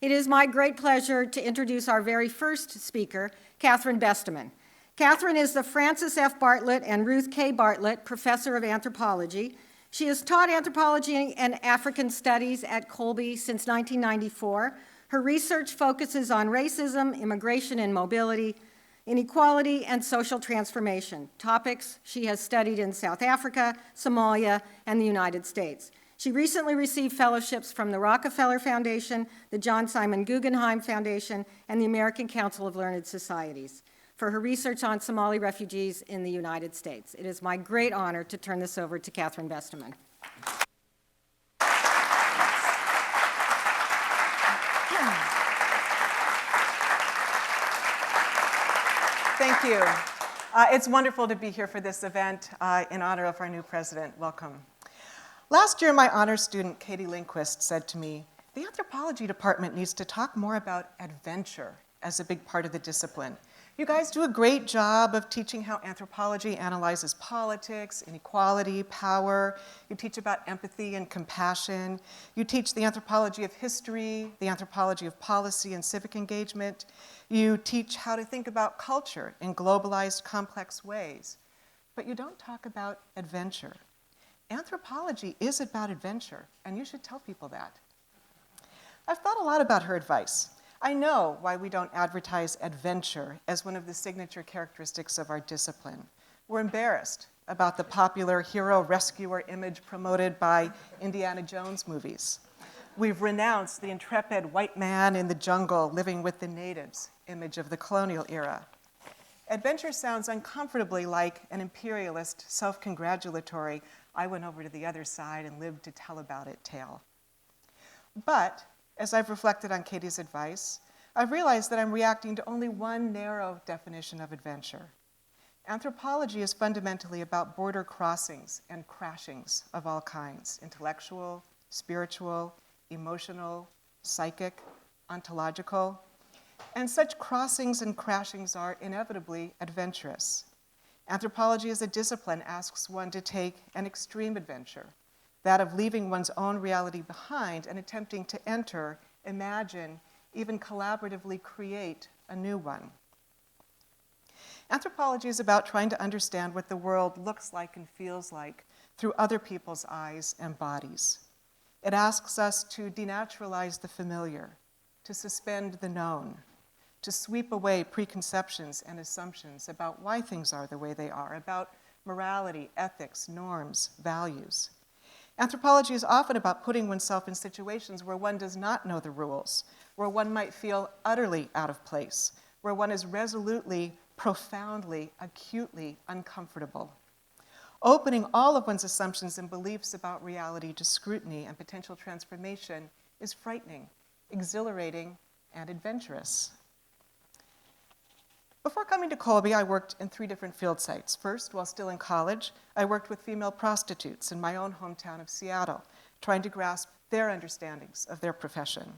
It is my great pleasure to introduce our very first speaker, Catherine Besteman. Catherine is the Francis F. Bartlett and Ruth K. Bartlett Professor of Anthropology. She has taught anthropology and African studies at Colby since 1994. Her research focuses on racism, immigration and mobility, inequality, and social transformation, topics she has studied in South Africa, Somalia, and the United States. She recently received fellowships from the Rockefeller Foundation, the John Simon Guggenheim Foundation, and the American Council of Learned Societies for her research on Somali refugees in the United States. It is my great honor to turn this over to Catherine Besteman. Thank you. It's wonderful to be here for this event in honor of our new president. Welcome. Last year, my honors student, Katie Lindquist, said to me, the anthropology department needs to talk more about adventure as a big part of the discipline. You guys do a great job of teaching how anthropology analyzes politics, inequality, power. You teach about empathy and compassion. You teach the anthropology of history, the anthropology of policy and civic engagement. You teach how to think about culture in globalized, complex ways. But you don't talk about adventure. Anthropology is about adventure, and you should tell people that. I've thought a lot about her advice. I know why we don't advertise adventure as one of the signature characteristics of our discipline. We're embarrassed about the popular hero-rescuer image promoted by Indiana Jones movies. We've renounced the intrepid white man in the jungle living with the natives image of the colonial era. Adventure sounds uncomfortably like an imperialist, self-congratulatory, I went over to the other side and lived to tell about it tale. But as I've reflected on Katie's advice, I've realized that I'm reacting to only one narrow definition of adventure. Anthropology is fundamentally about border crossings and crashings of all kinds, intellectual, spiritual, emotional, psychic, ontological, and such crossings and crashings are inevitably adventurous. Anthropology as a discipline asks one to take an extreme adventure, that of leaving one's own reality behind and attempting to enter, imagine, even collaboratively create a new one. Anthropology is about trying to understand what the world looks like and feels like through other people's eyes and bodies. It asks us to denaturalize the familiar, to suspend the known, to sweep away preconceptions and assumptions about why things are the way they are, about morality, ethics, norms, values. Anthropology is often about putting oneself in situations where one does not know the rules, where one might feel utterly out of place, where one is resolutely, profoundly, acutely uncomfortable. Opening all of one's assumptions and beliefs about reality to scrutiny and potential transformation is frightening, exhilarating, and adventurous. Before coming to Colby, I worked in 3 different field sites. First, while still in college, I worked with female prostitutes in my own hometown of Seattle, trying to grasp their understandings of their profession.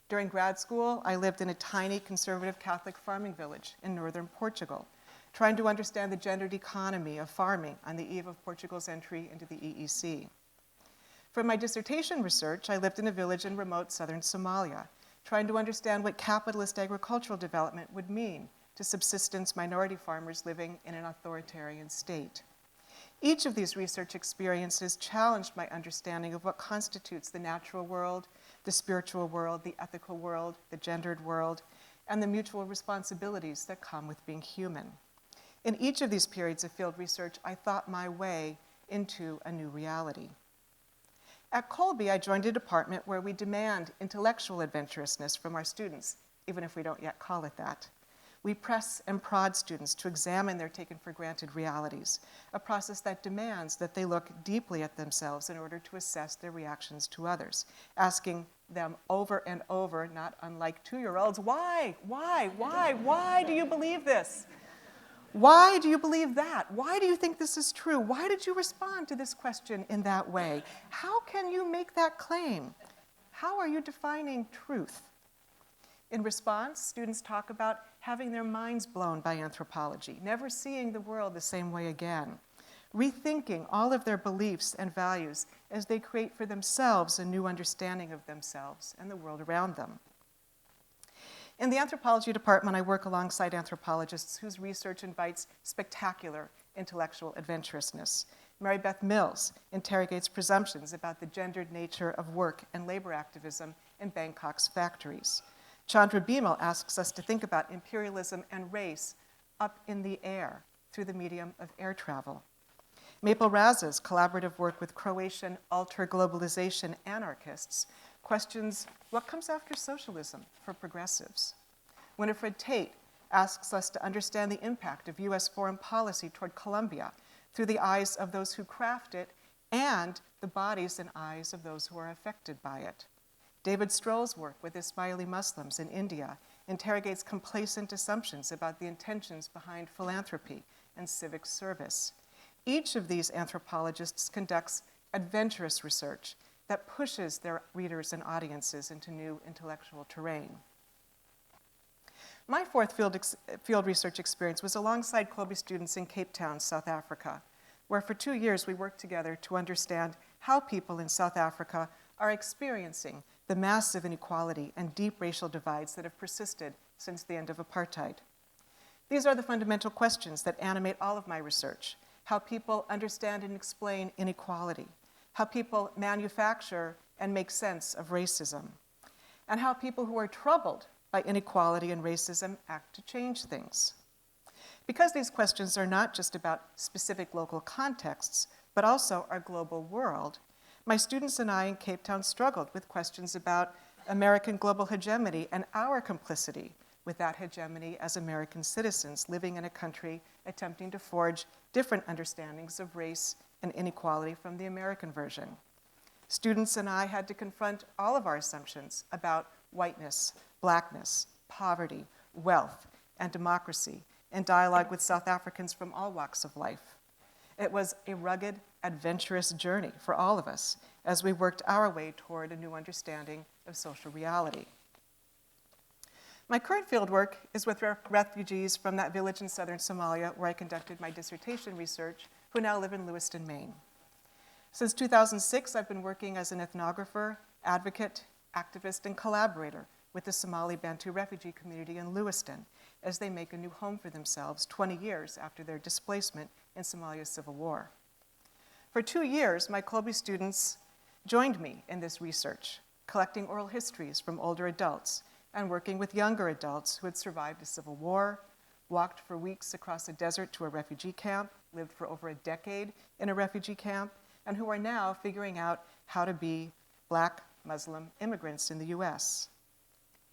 During grad school, I lived in a tiny conservative Catholic farming village in northern Portugal, trying to understand the gendered economy of farming on the eve of Portugal's entry into the EEC. For my dissertation research, I lived in a village in remote southern Somalia, trying to understand what capitalist agricultural development would mean to subsistence minority farmers living in an authoritarian state. Each of these research experiences challenged my understanding of what constitutes the natural world, the spiritual world, the ethical world, the gendered world, and the mutual responsibilities that come with being human. In each of these periods of field research, I thought my way into a new reality. At Colby, I joined a department where we demand intellectual adventurousness from our students, even if we don't yet call it that. We press and prod students to examine their taken-for-granted realities, a process that demands that they look deeply at themselves in order to assess their reactions to others, asking them over and over, not unlike 2-year-olds, why do you believe this? Why do you believe that? Why do you think this is true? Why did you respond to this question in that way? How can you make that claim? How are you defining truth? In response, students talk about having their minds blown by anthropology, never seeing the world the same way again, rethinking all of their beliefs and values as they create for themselves a new understanding of themselves and the world around them. In the anthropology department, I work alongside anthropologists whose research invites spectacular intellectual adventurousness. Mary Beth Mills interrogates presumptions about the gendered nature of work and labor activism in Bangkok's factories. Chandra Bimal asks us to think about imperialism and race up in the air through the medium of air travel. Maple Raz's collaborative work with Croatian alter-globalization anarchists questions what comes after socialism for progressives. Winifred Tate asks us to understand the impact of US foreign policy toward Colombia through the eyes of those who craft it and the bodies and eyes of those who are affected by it. David Stroll's work with Ismaili Muslims in India interrogates complacent assumptions about the intentions behind philanthropy and civic service. Each of these anthropologists conducts adventurous research that pushes their readers and audiences into new intellectual terrain. My fourth field research experience was alongside Colby students in Cape Town, South Africa, where for 2 years we worked together to understand how people in South Africa are experiencing the massive inequality and deep racial divides that have persisted since the end of apartheid. These are the fundamental questions that animate all of my research: how people understand and explain inequality, how people manufacture and make sense of racism, and how people who are troubled by inequality and racism act to change things. Because these questions are not just about specific local contexts, but also our global world, my students and I in Cape Town struggled with questions about American global hegemony and our complicity with that hegemony as American citizens living in a country attempting to forge different understandings of race and inequality from the American version. Students and I had to confront all of our assumptions about whiteness, blackness, poverty, wealth, and democracy in dialogue with South Africans from all walks of life. It was a rugged, adventurous journey for all of us as we worked our way toward a new understanding of social reality. My current fieldwork is with refugees from that village in southern Somalia where I conducted my dissertation research, who now live in Lewiston, Maine. Since 2006, I've been working as an ethnographer, advocate, activist, and collaborator with the Somali Bantu refugee community in Lewiston as they make a new home for themselves 20 years after their displacement in Somalia's civil war. For 2 years, my Colby students joined me in this research, collecting oral histories from older adults and working with younger adults who had survived a civil war, walked for weeks across a desert to a refugee camp, lived for over a decade in a refugee camp, and who are now figuring out how to be Black Muslim immigrants in the US.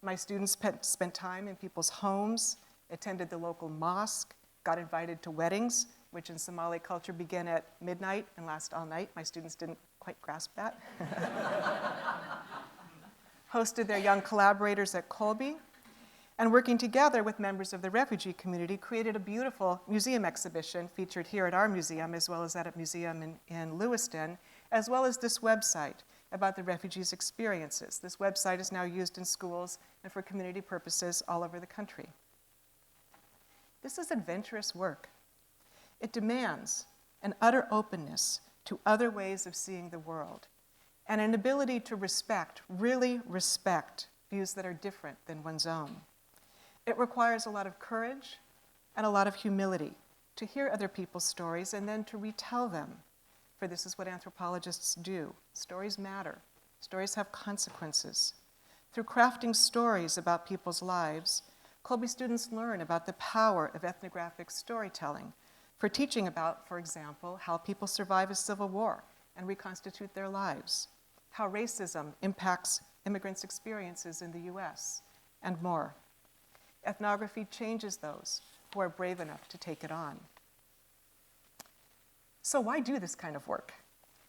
My students spent time in people's homes, attended the local mosque, got invited to weddings, which in Somali culture begin at midnight and last all night. My students didn't quite grasp that. Hosted their young collaborators at Colby, and working together with members of the refugee community, created a beautiful museum exhibition featured here at our museum, as well as at a museum in Lewiston, as well as this website about the refugees' experiences. This website is now used in schools and for community purposes all over the country. This is adventurous work. It demands an utter openness to other ways of seeing the world and an ability to respect, really respect, views that are different than one's own. It requires a lot of courage and a lot of humility to hear other people's stories and then to retell them. For this is what anthropologists do. Stories matter. Stories have consequences. Through crafting stories about people's lives, Colby students learn about the power of ethnographic storytelling for teaching about, for example, how people survive a civil war and reconstitute their lives, how racism impacts immigrants' experiences in the US, and more. Ethnography changes those who are brave enough to take it on. So why do this kind of work?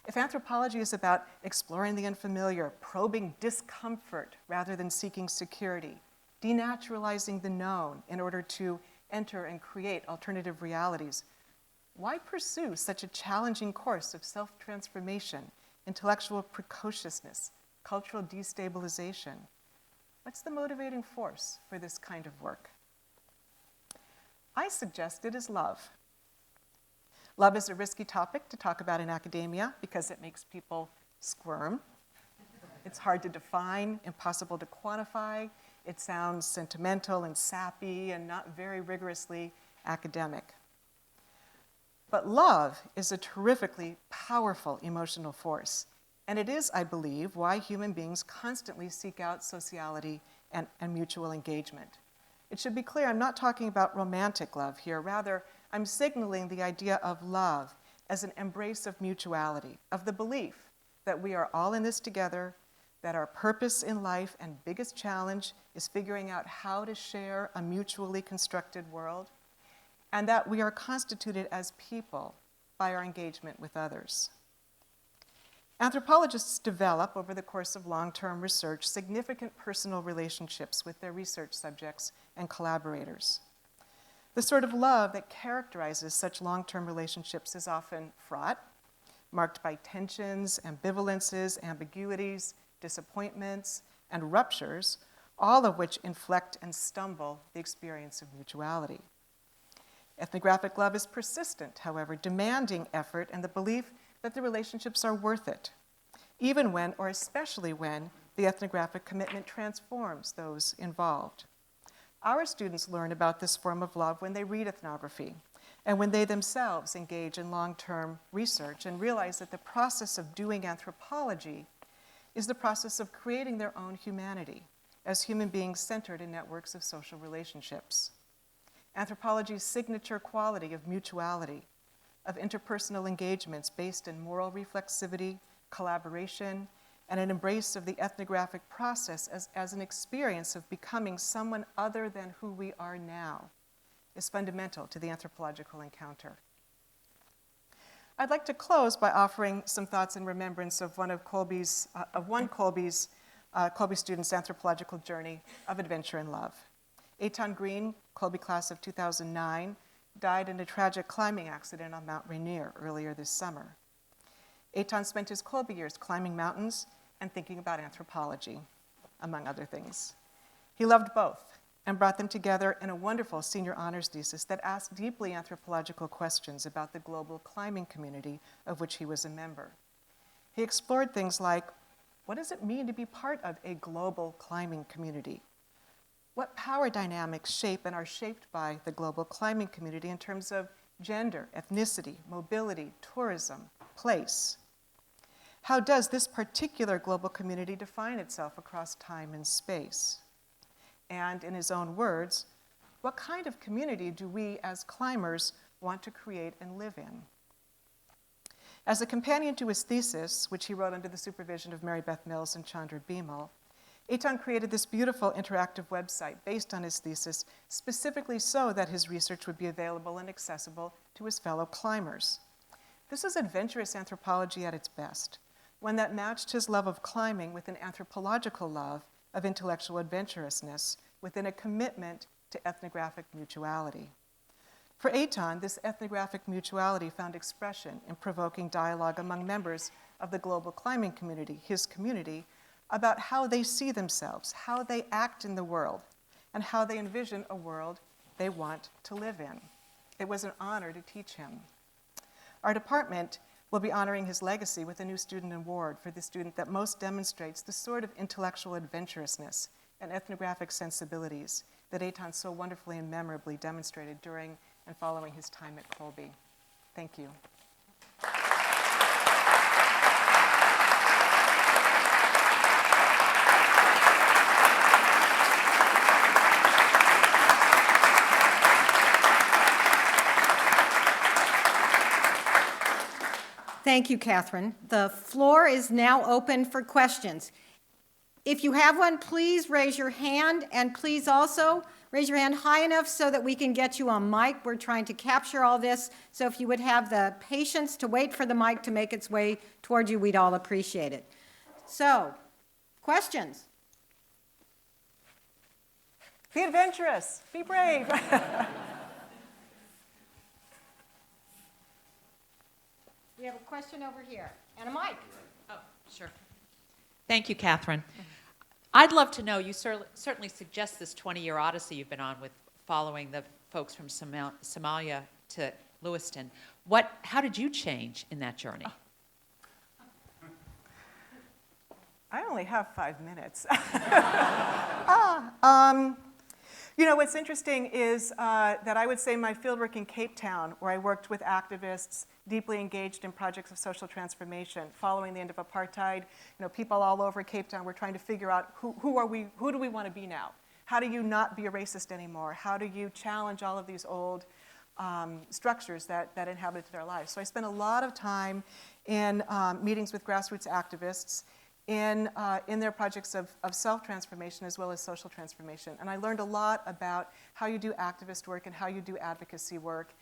If anthropology is about exploring the unfamiliar, probing discomfort rather than seeking security, denaturalizing the known in order to enter and create alternative realities, why pursue such a challenging course of self-transformation, intellectual precociousness, cultural destabilization? What's the motivating force for this kind of work? I suggest it is love. Love is a risky topic to talk about in academia because it makes people squirm. It's hard to define, impossible to quantify, It sounds sentimental and sappy and not very rigorously academic. But love is a terrifically powerful emotional force, and it is, I believe, why human beings constantly seek out sociality and mutual engagement. It should be clear, I'm not talking about romantic love here. Rather, I'm signaling the idea of love as an embrace of mutuality, of the belief that we are all in this together, that our purpose in life and biggest challenge is figuring out how to share a mutually constructed world, and that we are constituted as people by our engagement with others. Anthropologists develop, over the course of long-term research, significant personal relationships with their research subjects and collaborators. The sort of love that characterizes such long-term relationships is often fraught, marked by tensions, ambivalences, ambiguities, disappointments, and ruptures, all of which inflect and stumble the experience of mutuality. Ethnographic love is persistent, however, demanding effort and the belief that the relationships are worth it, even when, or especially when, the ethnographic commitment transforms those involved. Our students learn about this form of love when they read ethnography and when they themselves engage in long-term research and realize that the process of doing anthropology is the process of creating their own humanity as human beings centered in networks of social relationships. Anthropology's signature quality of mutuality, of interpersonal engagements based in moral reflexivity, collaboration, and an embrace of the ethnographic process as an experience of becoming someone other than who we are now, is fundamental to the anthropological encounter. I'd like to close by offering some thoughts in remembrance of Colby student's anthropological journey of adventure and love. Eitan Greene, Colby class of 2009, died in a tragic climbing accident on Mount Rainier earlier this summer. Eitan spent his Colby years climbing mountains and thinking about anthropology, among other things. He loved both and brought them together in a wonderful senior honors thesis that asked deeply anthropological questions about the global climbing community of which he was a member. He explored things like, what does it mean to be part of a global climbing community? What power dynamics shape and are shaped by the global climbing community in terms of gender, ethnicity, mobility, tourism, place? How does this particular global community define itself across time and space? And in his own words, what kind of community do we as climbers want to create and live in? As a companion to his thesis, which he wrote under the supervision of Mary Beth Mills and Chandra Bimal, Eitan created this beautiful interactive website based on his thesis, specifically so that his research would be available and accessible to his fellow climbers. This is adventurous anthropology at its best, one that matched his love of climbing with an anthropological love of intellectual adventurousness within a commitment to ethnographic mutuality. For Eitan, this ethnographic mutuality found expression in provoking dialogue among members of the global climbing community, his community, about how they see themselves, how they act in the world, and how they envision a world they want to live in. It was an honor to teach him. Our department will be honoring his legacy with a new student award for the student that most demonstrates the sort of intellectual adventurousness and ethnographic sensibilities that Eitan so wonderfully and memorably demonstrated during and following his time at Colby. Thank you. Thank you, Catherine. The floor is now open for questions. If you have one, please raise your hand, and please also raise your hand high enough so that we can get you on mic. We're trying to capture all this, so if you would have the patience to wait for the mic to make its way toward you, we'd all appreciate it. So, questions? Be adventurous. Be brave. We have a question over here, and a mic. Oh, sure. Thank you, Catherine. I'd love to know, you certainly suggest this 20-year odyssey you've been on with following the folks from Somalia to Lewiston. How did you change in that journey? I only have 5 minutes. What's interesting is that I would say my fieldwork in Cape Town, where I worked with activists deeply engaged in projects of social transformation following the end of apartheid. People all over Cape Town were trying to figure out who do we want to be now? How do you not be a racist anymore? How do you challenge all of these old structures that inhabited our lives? So I spent a lot of time in meetings with grassroots activists in their projects of self-transformation as well as social transformation. And I learned a lot about how you do activist work and how you do advocacy work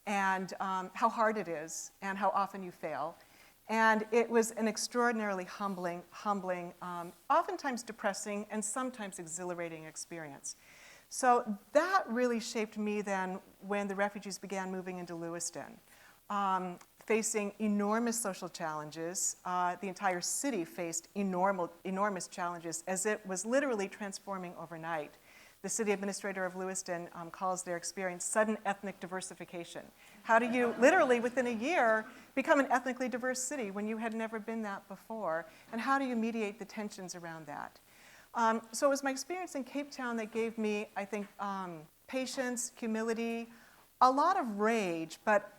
and how hard it is and how often you fail. And it was an extraordinarily humbling, oftentimes depressing, and sometimes exhilarating experience. So that really shaped me then when the refugees began moving into Lewiston. Facing enormous social challenges. The entire city faced enormous challenges as it was literally transforming overnight. The city administrator of Lewiston calls their experience sudden ethnic diversification. How do you literally within a year become an ethnically diverse city when you had never been that before? And how do you mediate the tensions around that? So it was my experience in Cape Town that gave me, I think, patience, humility, a lot of rage, but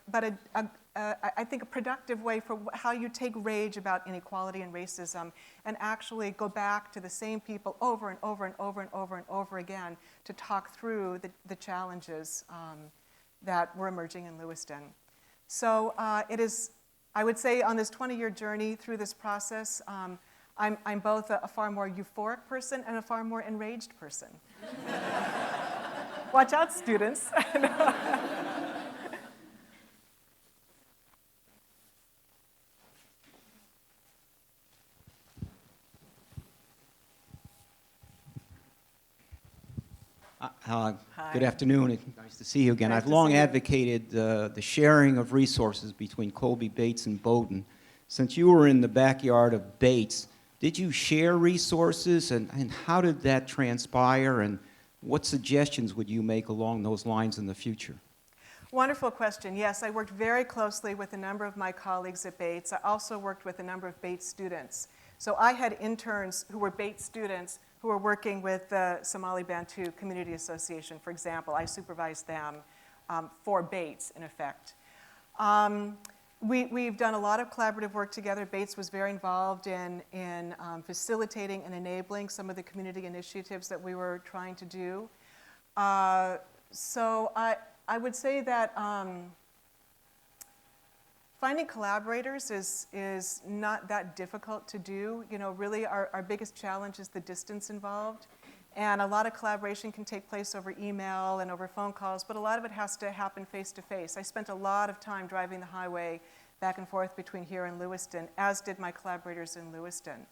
I think a productive way for how you take rage about inequality and racism and actually go back to the same people over and over and over and over and over again to talk through the challenges that were emerging in Lewiston. So it is, I would say, on this 20-year journey through this process, I'm both a far more euphoric person and a far more enraged person. Watch out, students. Good afternoon. Nice to see you again. I've long advocated the sharing of resources between Colby, Bates, and Bowdoin. Since you were in the backyard of Bates, did you share resources, and how did that transpire, and what suggestions would you make along those lines in the future? Wonderful question. Yes, I worked very closely with a number of my colleagues at Bates. I also worked with a number of Bates students. So I had interns who were Bates students who were working with the Somali Bantu Community Association, for example. I supervised them for Bates, in effect. We've done a lot of collaborative work together. Bates was very involved in facilitating and enabling some of the community initiatives that we were trying to do. So I would say that finding collaborators is not that difficult to do. Really our biggest challenge is the distance involved. And a lot of collaboration can take place over email and over phone calls, but a lot of it has to happen face to face. I spent a lot of time driving the highway back and forth between here and Lewiston, as did my collaborators in Lewiston.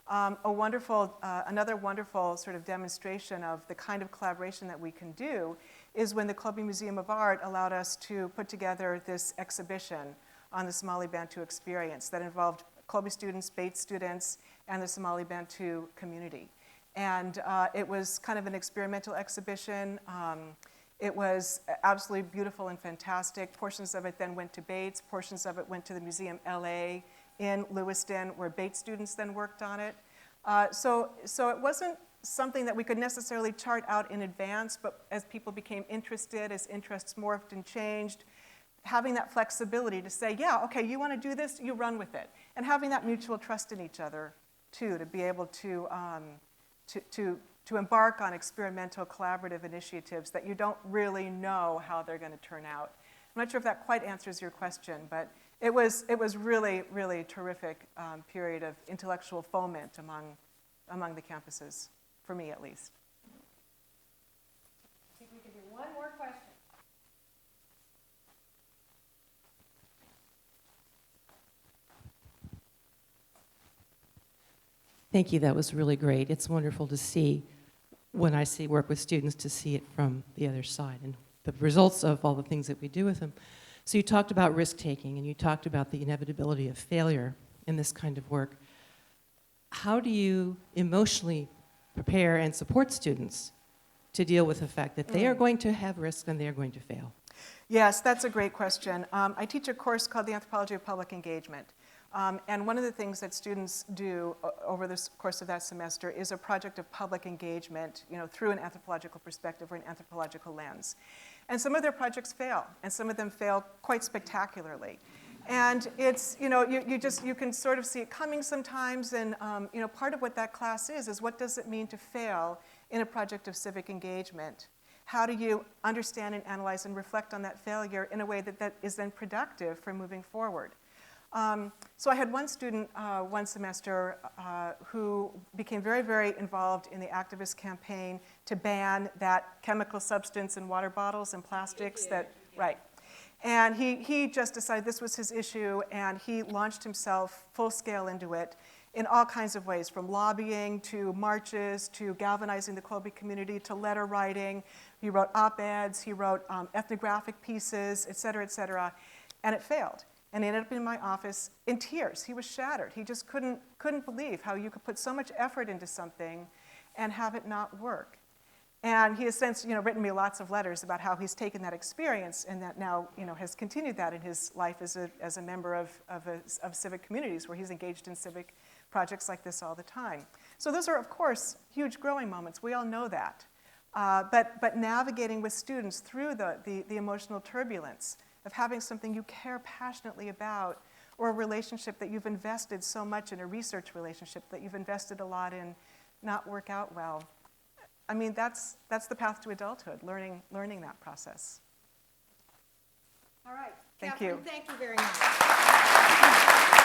Another wonderful sort of demonstration of the kind of collaboration that we can do is when the Colby Museum of Art allowed us to put together this exhibition on the Somali Bantu experience that involved Colby students, Bates students, and the Somali Bantu community. And it was kind of an experimental exhibition. It was absolutely beautiful and fantastic. Portions of it then went to Bates. Portions of it went to the Museum LA in Lewiston, where Bates students then worked on it. So it wasn't something that we could necessarily chart out in advance, but as people became interested, as interests morphed and changed, having that flexibility to say, yeah, okay, you want to do this, you run with it. And having that mutual trust in each other, too, to be able to embark on experimental collaborative initiatives that you don't really know how they're going to turn out. I'm not sure if that quite answers your question, but it was really, really terrific period of intellectual foment among the campuses, for me at least. I think we can do one more question. Thank you. That was really great. It's wonderful to see, when I work with students, to see it from the other side and the results of all the things that we do with them. So you talked about risk-taking, and you talked about the inevitability of failure in this kind of work. How do you emotionally prepare and support students to deal with the fact that they are going to have risk and they are going to fail? Yes, that's a great question. I teach a course called the Anthropology of Public Engagement, And one of the things that students do over the course of that semester is a project of public engagement, through an anthropological perspective or an anthropological lens. And some of their projects fail, and some of them fail quite spectacularly. And it's, you can sort of see it coming sometimes, and part of what that class is what does it mean to fail in a project of civic engagement? How do you understand and analyze and reflect on that failure in a way that is then productive for moving forward? So I had one student one semester who became very, very involved in the activist campaign to ban that chemical substance in water bottles and plastics right. And he just decided this was his issue, and he launched himself full scale into it in all kinds of ways, from lobbying to marches to galvanizing the Colby community to letter writing. He wrote op-eds, he wrote ethnographic pieces, et cetera, and it failed. And he ended up in my office in tears. He was shattered. He just couldn't believe how you could put so much effort into something and have it not work. And he has since, written me lots of letters about how he's taken that experience and that now, has continued that in his life as a member of civic communities where he's engaged in civic projects like this all the time. So those are, of course, huge growing moments. We all know that. But navigating with students through the emotional turbulence of having something you care passionately about, or a relationship that you've invested so much in, a research relationship that you've invested a lot in, not work out well. I mean, that's the path to adulthood, learning that process. All right. Thank Catherine, you. thank you very much.